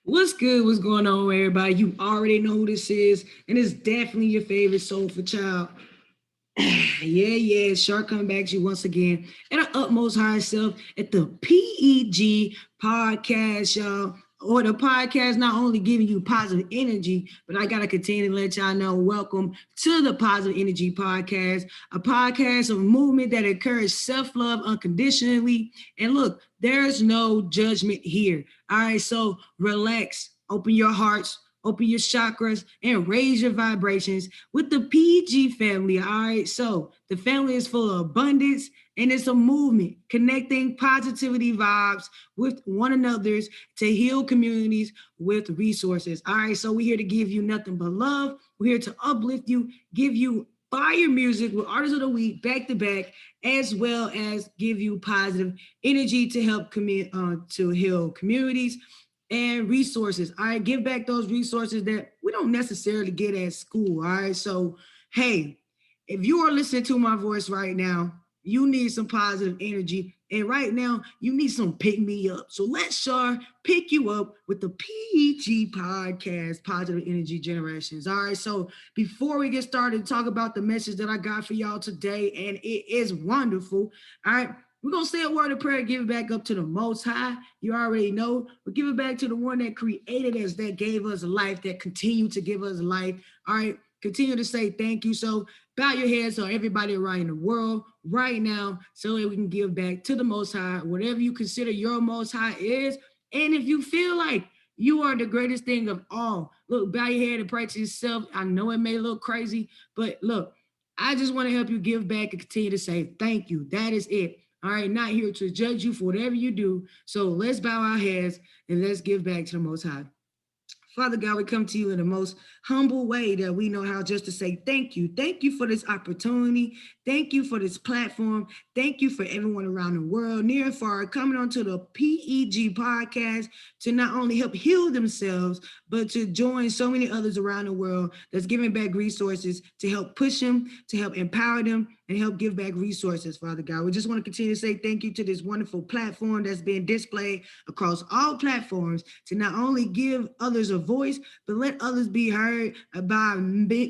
What's good? What's going on, everybody? You already know who this is, and it's definitely your favorite soulful child. Yeah, Shark coming back to you once again at our utmost high self at the PEG podcast, y'all. Or the podcast not only giving you positive energy, but I gotta continue to let y'all know. Welcome to the Positive Energy Podcast, a podcast of movement that encourages self-love unconditionally. And look, there's no judgment here. All right, so relax, open your hearts, open your chakras, and raise your vibrations with the PG family. All right. So the family is full of abundance and it's a movement connecting positivity vibes with one another's to heal communities with resources. All right. So we're here to give you nothing but love. We're here to uplift you, give you fire music with artists of the week back to back, as well as give you positive energy to help to heal communities and resources. All right, give back those resources that we don't necessarily get at school. All right, so hey, if you are listening to my voice right now, you need some positive energy. And right now, you need some pick me up. So let's Shar pick you up with the PG podcast, Positive Energy Generations. All right. So before we get started, talk about the message that I got for y'all today, and it is wonderful. All right. We're going to say a word of prayer, give it back up to the Most High. You already know. We'll give it back to the one that created us, that gave us life, that continued to give us life. All right. Continue to say thank you. So bow your heads so everybody around the world right now so that we can give back to the Most High, whatever you consider your Most High is. And if you feel like you are the greatest thing of all, look, bow your head and pray to yourself. I know it may look crazy, but look, I just want to help you give back and continue to say thank you. That is it. All right, not here to judge you for whatever you do. So let's bow our heads and let's give back to the Most High. Father God, we come to you in the most humble way that we know how, just to say thank you. Thank you for this opportunity. Thank you for this platform. Thank you for everyone around the world, near and far, coming onto the PEG podcast to not only help heal themselves, but to join so many others around the world that's giving back resources to help push them, to help empower them, and help give back resources, Father God. We just want to continue to say thank you to this wonderful platform that's being displayed across all platforms to not only give others a voice, but let others be heard by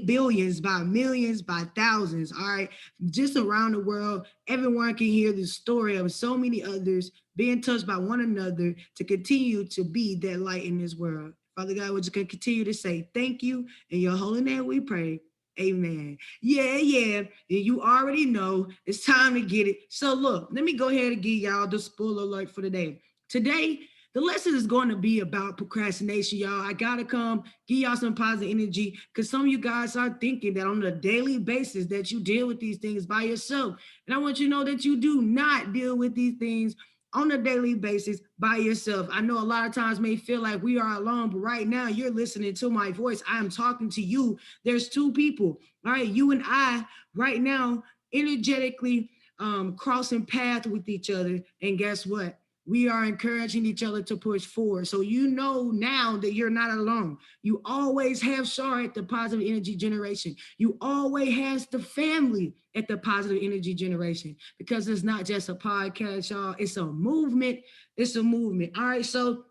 billions, by millions, by thousands. All right. Just around the world, everyone can hear the story of so many others being touched by one another to continue to be that light in this world. Father God, we're just going to continue to say thank you. In your holy name we pray. Amen. Yeah. And you already know it's time to get it. So look, let me go ahead and give y'all the spoiler alert for today. Today, the lesson is going to be about procrastination, y'all. I gotta come give y'all some positive energy because some of you guys are thinking that on a daily basis that you deal with these things by yourself. And I want you to know that you do not deal with these things on a daily basis by yourself. I know a lot of times may feel like we are alone, but right now you're listening to my voice. I am talking to you. There's two people, all right? You and I right now energetically crossing paths with each other. And guess what? We are encouraging each other to push forward. So you know now that you're not alone. You always have Shar at the Positive Energy Generation. You always has the family at the Positive Energy Generation because it's not just a podcast, y'all. It's a movement. It's a movement. All right. So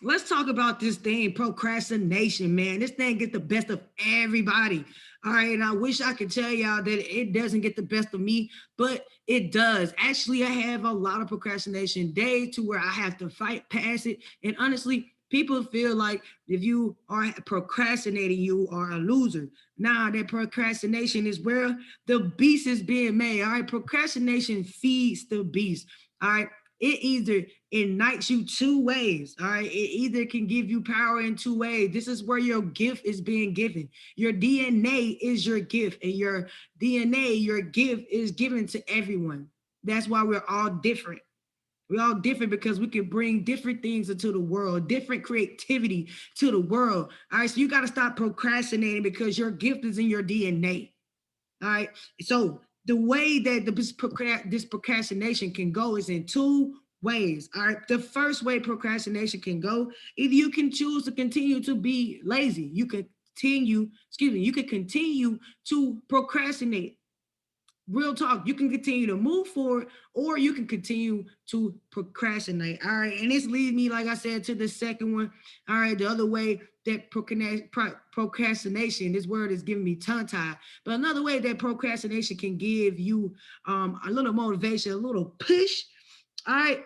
let's talk about this thing, procrastination, man. This thing gets the best of everybody. All right. And I wish I could tell y'all that it doesn't get the best of me, but it does. Actually, I have a lot of procrastination days to where I have to fight past it. And honestly, people feel like if you are procrastinating, you are a loser. Nah, that procrastination is where the beast is being made. All right. Procrastination feeds the beast. All right. It either ignites you two ways. All right. It either can give you power in two ways. This is where your gift is being given. Your DNA is your gift, and your DNA, your gift is given to everyone. That's why we're all different. We're all different because we can bring different things into the world, different creativity to the world. All right. So you got to stop procrastinating because your gift is in your DNA. All right. So the way that this procrastination can go is in two ways. All right. The first way procrastination can go, either you can choose to continue to be lazy. You can continue to procrastinate. Real talk, you can continue to move forward or you can continue to procrastinate. All right. And this leads me, like I said, to the second one. All right. The other way that procrastination, this word is giving me tongue tied, but another way that procrastination can give you a little motivation, a little push. All right,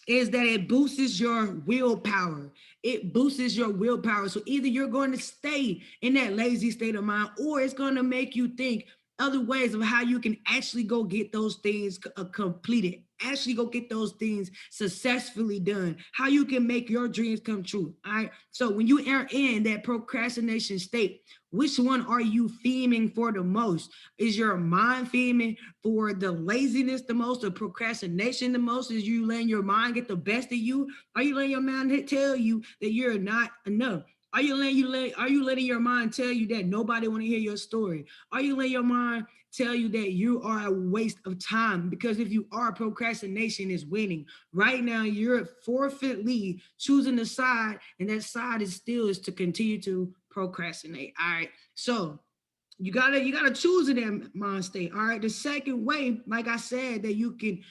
is that it boosts your willpower. It boosts your willpower. So either you're going to stay in that lazy state of mind, or it's going to make you think other ways of how you can actually go get those things completed, actually go get those things successfully done, how you can make your dreams come true. All right. So when you are in that procrastination state, which one are you theming for the most? Is your mind theming for the laziness the most, the procrastination the most? Is you letting your mind get the best of you? Are you letting your mind tell you that you're not enough? Are you letting your mind tell you that nobody want to hear your story? Are you letting your mind tell you that you are a waste of time? Because if you are, procrastination is winning. Right now, you're forfeitly choosing the side, and that side is still is to continue to procrastinate. All right. So you gotta choose in that mind state. All right. The second way, like I said, that you can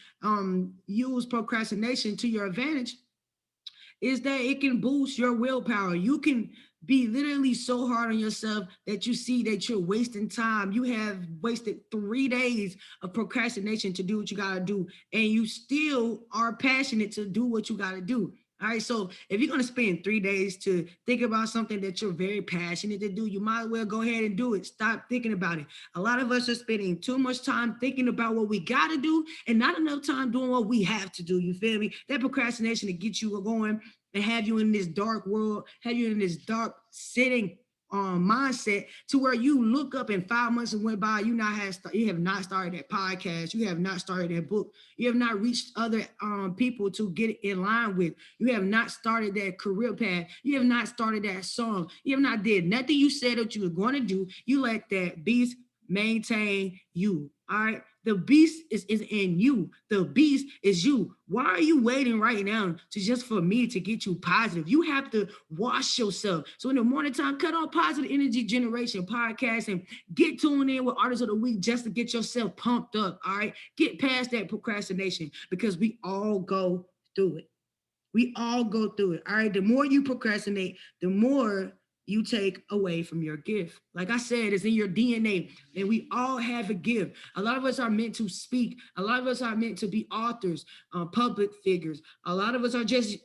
use procrastination to your advantage is that it can boost your willpower. You can be literally so hard on yourself that you see that you're wasting time. You have wasted 3 days of procrastination to do what you got to do, and you still are passionate to do what you got to do. All right. So if you're going to spend 3 days to think about something that you're very passionate to do, you might as well go ahead and do it. Stop thinking about it. A lot of us are spending too much time thinking about what we got to do and not enough time doing what we have to do. You feel me? That procrastination to get you going and have you in this dark world, have you in this dark sitting mindset to where you look up and 5 months went by, you have not started that podcast, you have not started that book, you have not reached other people to get in line with, you have not started that career path, you have not started that song, you have not did nothing you said that you were going to do. You let that beast maintain you. All right. The beast is in you. The beast is you. Why are you waiting right now to just for me to get you positive? You have to wash yourself. So in the morning time, cut on Positive Energy Generation podcast and get tuned in with Artists of the Week just to get yourself pumped up. All right. Get past that procrastination because we all go through it. We all go through it. All right. The more you procrastinate, the more you take away from your gift. Like I said, it's in your DNA, and we all have a gift. A lot of us are meant to speak. A lot of us are meant to be authors, public figures. A lot of us are just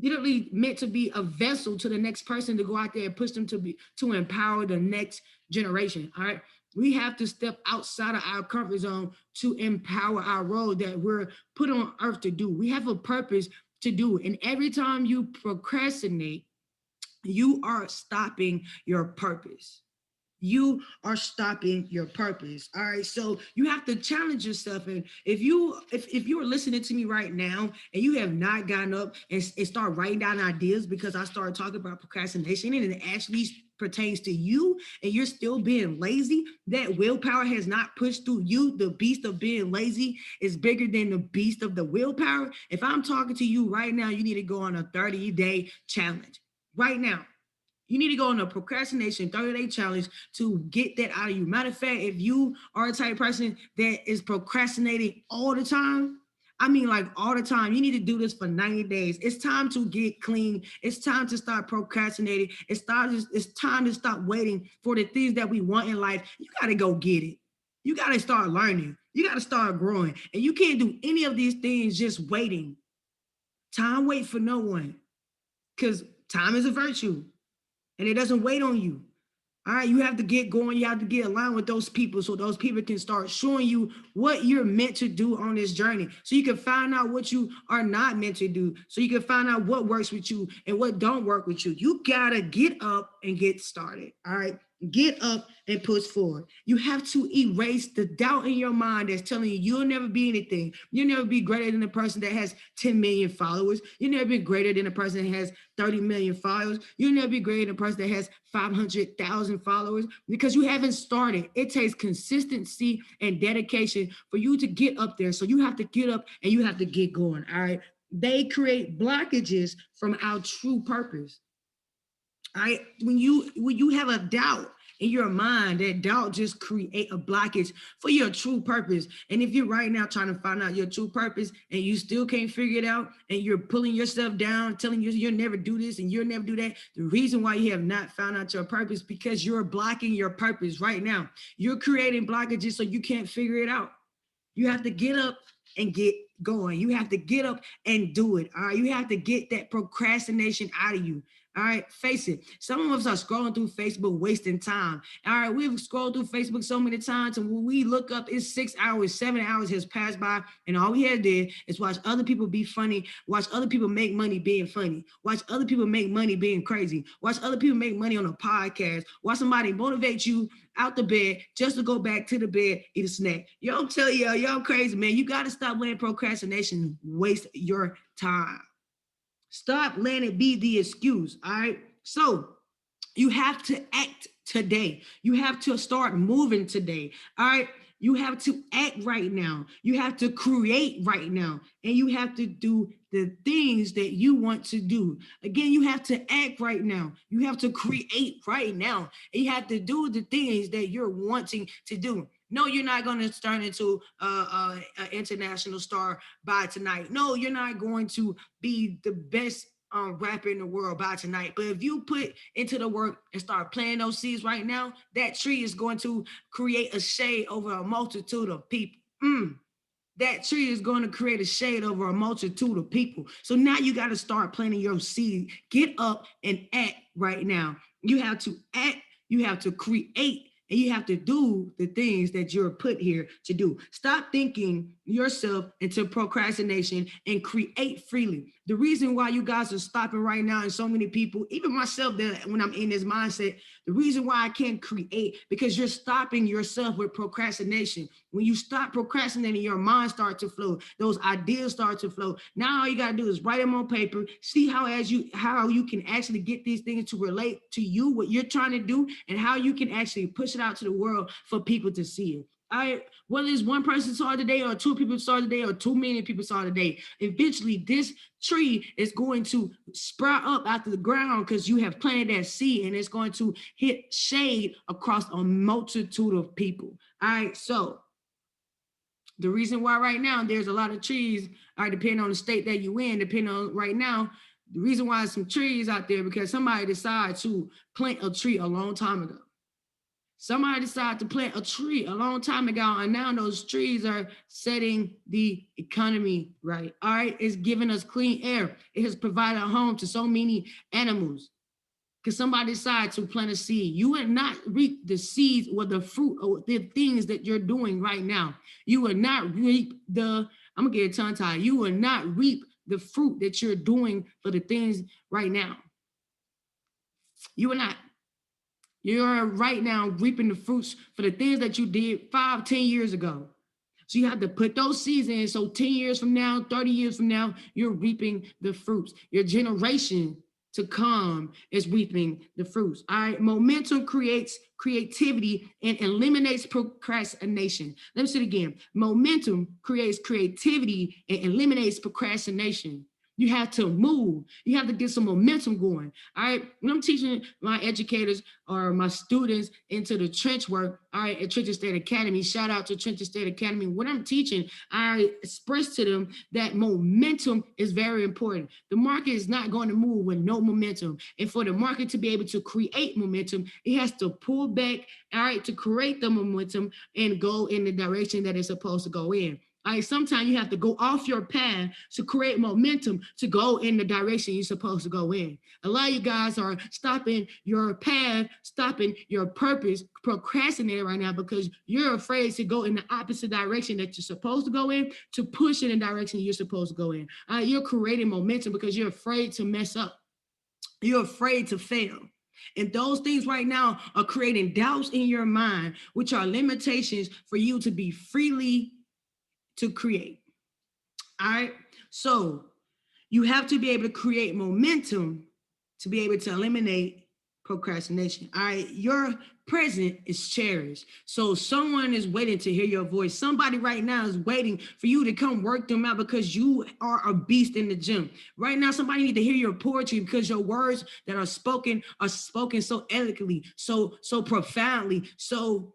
literally meant to be a vessel to the next person to go out there and push them to empower the next generation. All right. We have to step outside of our comfort zone to empower our role that we're put on earth to do. We have a purpose to do. And every time you procrastinate, you are stopping your purpose. You are stopping your purpose. All right. So you have to challenge yourself. And if you are listening to me right now and you have not gotten up and start writing down ideas, because I started talking about procrastination and it actually pertains to you and you're still being lazy, that willpower has not pushed through you. The beast of being lazy is bigger than the beast of the willpower. If I'm talking to you right now, you need to go on a 30-day challenge right now. You need to go on a procrastination 30-day challenge to get that out of you. Matter of fact, if you are a type of person that is procrastinating all the time, I mean like all the time, you need to do this for 90 days. It's time to get clean. It's time to start procrastinating. It's time to stop waiting for the things that we want in life. You got to go get it. You got to start learning. You got to start growing. And you can't do any of these things just waiting. Time wait for no one, because time is a virtue. And it doesn't wait on you. All right, you have to get going. You have to get aligned with those people so those people can start showing you what you're meant to do on this journey. So you can find out what you are not meant to do. So you can find out what works with you and what don't work with you. You gotta get up and get started. All right. Get up and push forward. You have to erase the doubt in your mind that's telling you you'll never be anything. You'll never be greater than the person that has 10 million followers. You'll never be greater than the person that has 30 million followers. You'll never be greater than the person that has 500,000 followers because you haven't started. It takes consistency and dedication for you to get up there. So you have to get up and you have to get going. All right. They create blockages from our true purpose. All right. When you have a doubt in your mind, that doubt just create a blockage for your true purpose. And if you're right now trying to find out your true purpose and you still can't figure it out, and you're pulling yourself down, telling you you'll never do this and you'll never do that, the reason why you have not found out your purpose, because you're blocking your purpose right now. You're creating blockages so you can't figure it out. You have to get up and get going. You have to get up and do it. All right. You have to get that procrastination out of you. All right. Face it. Some of us are scrolling through Facebook, wasting time. All right. We've scrolled through Facebook so many times, and when we look up, it's 6 hours, 7 hours has passed by, and all we had did is watch other people be funny, watch other people make money being funny, watch other people make money being crazy, watch other people make money on a podcast, watch somebody motivate you out the bed just to go back to the bed, eat a snack. Yo, I'm telling you, y'all crazy, man. You got to stop letting procrastination waste your time. Stop letting it be the excuse. All right. So you have to act today. You have to start moving today. All right. You have to act right now. You have to create right now. And you have to do the things that you want to do. Again, you have to act right now. You have to create right now. And you have to do the things that you're wanting to do. No, you're not going to turn into an international star by tonight. No, you're not going to be the best rapper in the world by tonight. But if you put into the work and start planting those seeds right now, that tree is going to create a shade over a multitude of people. That tree is going to create a shade over a multitude of people. So now you got to start planting your seed. Get up and act right now. You have to act. You have to create. And you have to do the things that you're put here to do. Stop thinking yourself into procrastination and create freely. The reason why you guys are stopping right now, and so many people, even myself, that when I'm in this mindset, the reason why I can't create, because you're stopping yourself with procrastination. When you stop procrastinating, your mind starts to flow. Those ideas start to flow. Now all you gotta do is write them on paper. See how you can actually get these things to relate to you, what you're trying to do, and how you can actually push it out to the world for people to see it. Whether it's one person saw it today, or two people saw it today, or too many people saw it today, eventually this tree is going to sprout up out of the ground because you have planted that seed, and it's going to hit shade across a multitude of people. All right, so the reason why right now there's a lot of trees, all right, depending on the state that you're in, depending on right now, the reason why there's some trees out there, because somebody decided to plant a tree a long time ago. Somebody decided to plant a tree a long time ago, and now those trees are setting the economy right. All right, it's giving us clean air. It has provided a home to so many animals. Because somebody decided to plant a seed. You will not reap the seeds or the fruit or the things that you're doing right now. You will not reap I'm gonna get a tongue tied. You will not reap the fruit that you're doing for the things right now. You will not. You're right now reaping the fruits for the things that you did 5, 10 years ago. So you have to put those seeds in. So 10 years from now, 30 years from now, you're reaping the fruits. Your generation to come is reaping the fruits. All right. Momentum creates creativity and eliminates procrastination. Let me say it again. Momentum creates creativity and eliminates procrastination. You have to move. You have to get some momentum going. All right. When I'm teaching my educators or my students into the trench work, all right, at Trenton State Academy, shout out to Trenton State Academy. When I'm teaching, I express to them that momentum is very important. The market is not going to move with no momentum. And for the market to be able to create momentum, it has to pull back, all right, to create the momentum and go in the direction that it's supposed to go in. All right, sometimes you have to go off your path to create momentum to go in the direction you're supposed to go in. A lot of you guys are stopping your path, stopping your purpose, procrastinating right now because you're afraid to go in the opposite direction that you're supposed to go in, to push in the direction you're supposed to go in. You're creating momentum because you're afraid to mess up. You're afraid to fail. And those things right now are creating doubts in your mind, which are limitations for you to be freely to create. All right. So you have to be able to create momentum to be able to eliminate procrastination. All right. Your present is cherished. So someone is waiting to hear your voice. Somebody right now is waiting for you to come work them out because you are a beast in the gym. Right now, somebody need to hear your poetry because your words that are spoken so eloquently, so profoundly, so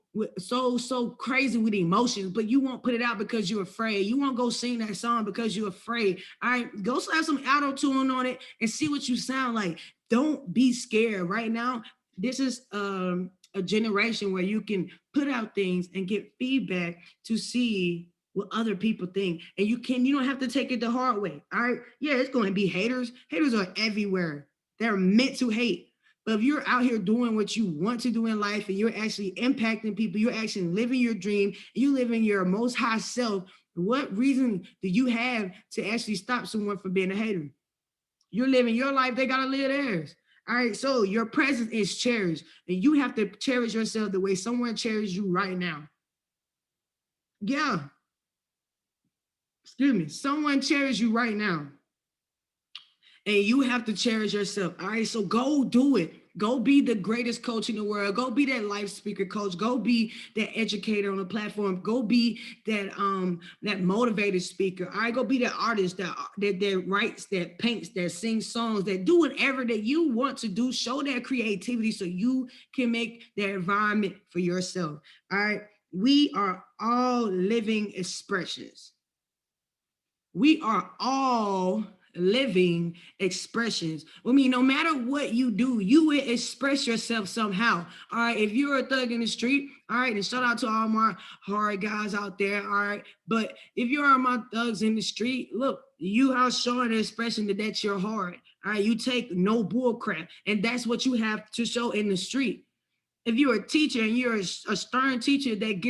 crazy with emotions, but you won't put it out because you're afraid. You won't go sing that song because you're afraid. All right, go slap some auto tune on it and see what you sound like. Don't be scared. Right now, this is a generation where you can put out things and get feedback to see what other people think, and you don't have to take it the hard way. All right, yeah, it's going to be haters. Haters are everywhere. They're meant to hate. But if you're out here doing what you want to do in life and you're actually impacting people, you're actually living your dream, you living your most high self, what reason do you have to actually stop someone from being a hater? You're living your life, they got to live theirs. All right, so your presence is cherished, and you have to cherish yourself the way someone cherishes you right now. Yeah, excuse me, someone cherishes you right now. And you have to cherish yourself. All right, so go do it. Go be the greatest coach in the world. Go be that life speaker coach. Go be that educator on the platform. Go be that motivated speaker. All right, go be that artist that writes, that paints, that sings songs, that do whatever that you want to do. Show that creativity so you can make that environment for yourself. All right, we are all living expressions. We are all living expressions. I mean, no matter what you do, you will express yourself somehow. All right. If you're a thug in the street, all right, and shout out to all my hard guys out there. All right. But if you are my thugs in the street, look, you are showing an expression that's your hard. All right. You take no bull crap. And that's what you have to show in the street. If you're a teacher and you're a stern teacher that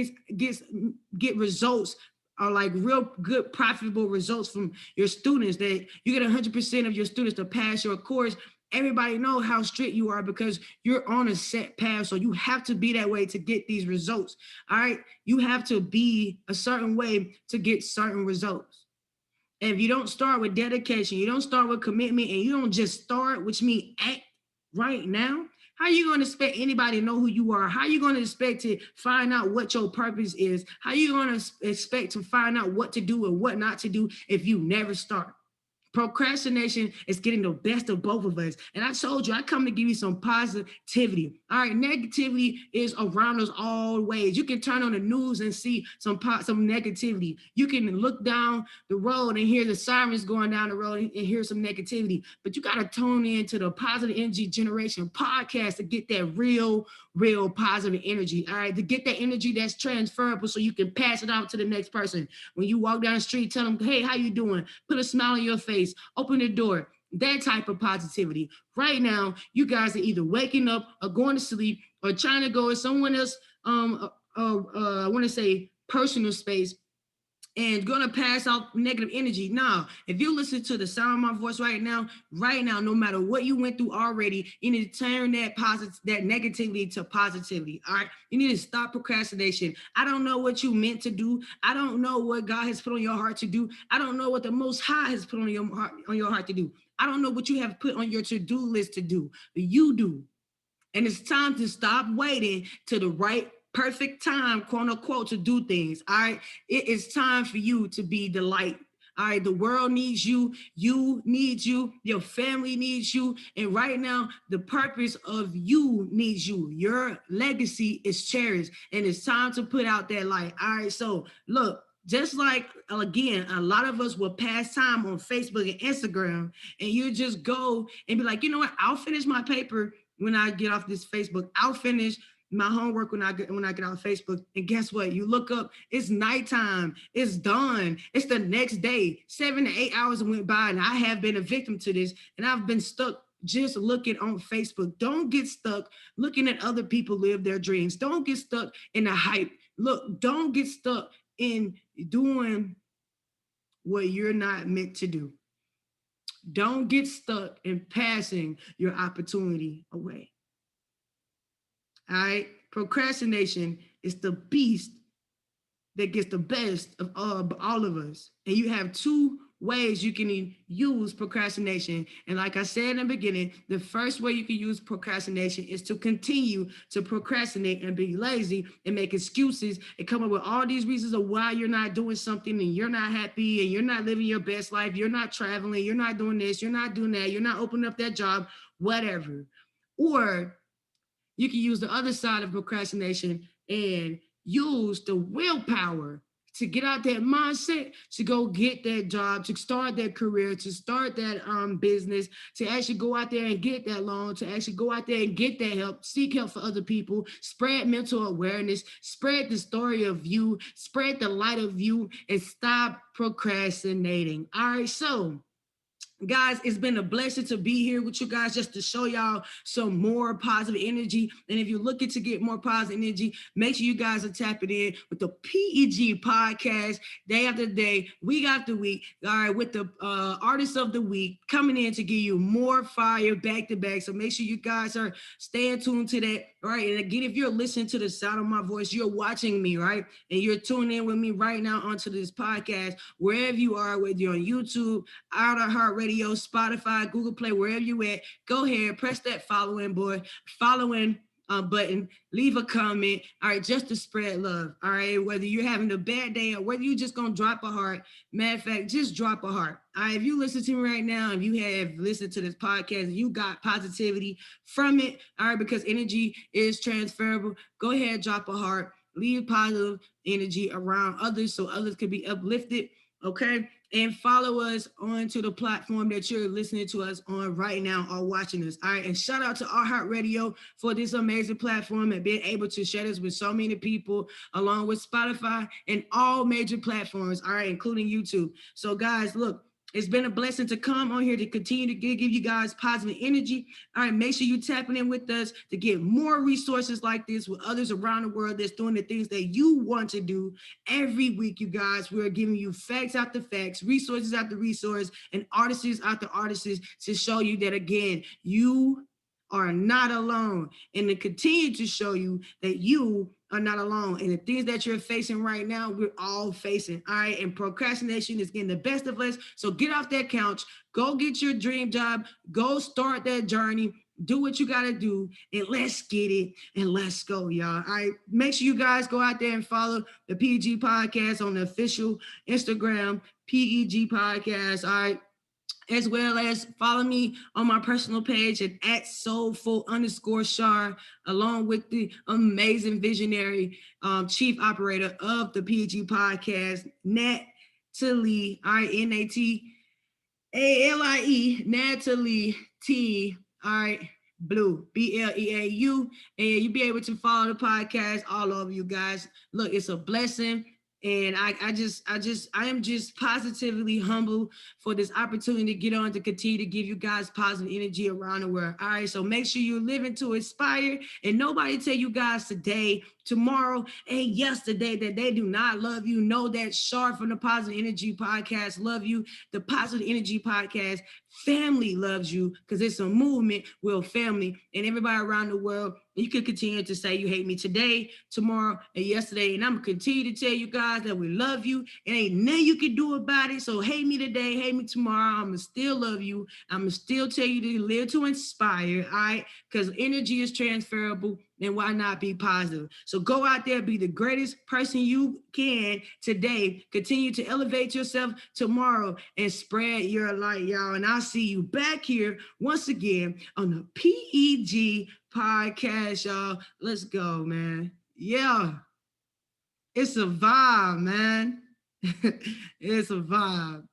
get results are like real good profitable results from your students, that you get 100% of your students to pass your course, everybody know how strict you are because you're on a set path. So you have to be that way to get these results. All right, you have to be a certain way to get certain results. And if you don't start with dedication, you don't start with commitment, and you don't just start, which means act right now, how are you going to expect anybody to know who you are? How are you going to expect to find out what your purpose is? How are you going to expect to find out what to do and what not to do if you never start? Procrastination is getting the best of both of us. And I told you, I come to give you some positivity. All right, negativity is around us all ways. You can turn on the news and see some negativity. You can look down the road and hear the sirens going down the road and hear some negativity. But you got to tune into the Positive Energy Generation podcast to get that real positive energy. All right, to get that energy that's transferable so you can pass it out to the next person. When you walk down the street, tell them, hey, how you doing? Put a smile on your face. Open the door. That type of positivity. Right now, you guys are either waking up or going to sleep or trying to go in someone else, I want to say personal space, and gonna pass out negative energy. Now, if you listen to the sound of my voice right now, no matter what you went through already, you need to turn that negativity to positivity. All right. You need to stop procrastination. I don't know what you meant to do. I don't know what God has put on your heart to do. I don't know what the Most High has put on your heart to do. I don't know what you have put on your to-do list to do. You do. And it's time to stop waiting to the right perfect time, quote unquote, to do things. All right. It is time for you to be the light. All right. The world needs you. You need you. Your family needs you. And right now, the purpose of you needs you. Your legacy is cherished. And it's time to put out that light. All right. So look, just like, again, a lot of us will pass time on Facebook and Instagram, and you just go and be like, you know what? I'll finish my paper when I get off this Facebook. I'll finish my homework when I get off Facebook. And guess what? You look up, it's nighttime, it's dawn, it's the next day. 7 to 8 hours went by, and I have been a victim to this, and I've been stuck just looking on Facebook. Don't get stuck looking at other people live their dreams. Don't get stuck in the hype. Look, don't get stuck in doing what you're not meant to do. Don't get stuck in passing your opportunity away. All right. Procrastination is the beast that gets the best of all of us. And you have two ways you can use procrastination. And like I said in the beginning, the first way you can use procrastination is to continue to procrastinate and be lazy and make excuses and come up with all these reasons of why you're not doing something and you're not happy and you're not living your best life. You're not traveling. You're not doing this. You're not doing that. You're not opening up that job, whatever. Or you can use the other side of procrastination and use the willpower to get out that mindset, to go get that job, to start that career, to start that business, to actually go out there and get that loan, to actually go out there and get that help, seek help for other people, spread mental awareness, spread the story of you, spread the light of you, and stop procrastinating. All right, so guys, it's been a blessing to be here with you guys just to show y'all some more positive energy. And if you're looking to get more positive energy, make sure you guys are tapping in with the PEG podcast day after day, week after week. All right, with the artists of the week coming in to give you more fire back to back. So make sure you guys are staying tuned to that. All right, and again, if you're listening to the sound of my voice, you're watching me, right? And you're tuning in with me right now onto this podcast, wherever you are, whether you're on YouTube, IHeartradio, Spotify, Google Play, wherever you at, go ahead, press that following button, leave a comment, all right, just to spread love, all right, whether you're having a bad day or whether you're just gonna drop a heart. Matter of fact, just drop a heart. All right, if you listen to me right now, if you have listened to this podcast and you got positivity from it, all right, because energy is transferable, go ahead, drop a heart, leave positive energy around others so others can be uplifted, okay? And follow us onto the platform that you're listening to us on right now or watching us. All right. And shout out to iHeartradio for this amazing platform and being able to share this with so many people, along with Spotify and all major platforms, all right, including YouTube. So, guys, look, it's been a blessing to come on here to continue to give you guys positive energy. All right, make sure you tapping in with us to get more resources like this with others around the world that's doing the things that you want to do every week, you guys. We're giving you facts after facts, resources after resource, and artists after artists to show you that, again, you are not alone, and to continue to show you that you are not alone. And the things that you're facing right now, we're all facing. All right. And procrastination is getting the best of us. So get off that couch, go get your dream job, go start that journey, do what you got to do, and let's get it and let's go, y'all. All right. Make sure you guys go out there and follow the PEG podcast on the official Instagram, PEG podcast. All right. As well as follow me on my personal page at @soulful_Shar, along with the amazing visionary chief operator of the PG podcast, Natalie, Natalie, Natalie T, all right, Blue, BLEAU, and you'll be able to follow the podcast, all of you guys. Look, it's a blessing. And I am just positively humble for this opportunity to get on to continue to give you guys positive energy around the world. All right, so make sure you're living to inspire, and nobody tell you guys today, tomorrow, and yesterday that they do not love you. Know that Shar from the Positive Energy Podcast love you. The Positive Energy Podcast family loves you, because it's a movement. We're a family, and everybody around the world. You can continue to say you hate me today, tomorrow, and yesterday, and I'm gonna continue to tell you guys that we love you, and ain't nothing you can do about it. So hate me today, hate me tomorrow. I'm gonna still love you. I'm gonna still tell you to live to inspire, all right? Because energy is transferable, and why not be positive? So go out there, be the greatest person you can today. Continue to elevate yourself tomorrow and spread your light, y'all. And I'll see you back here once again on the PEG podcast, y'all. Let's go, man. Yeah. It's a vibe, man. It's a vibe.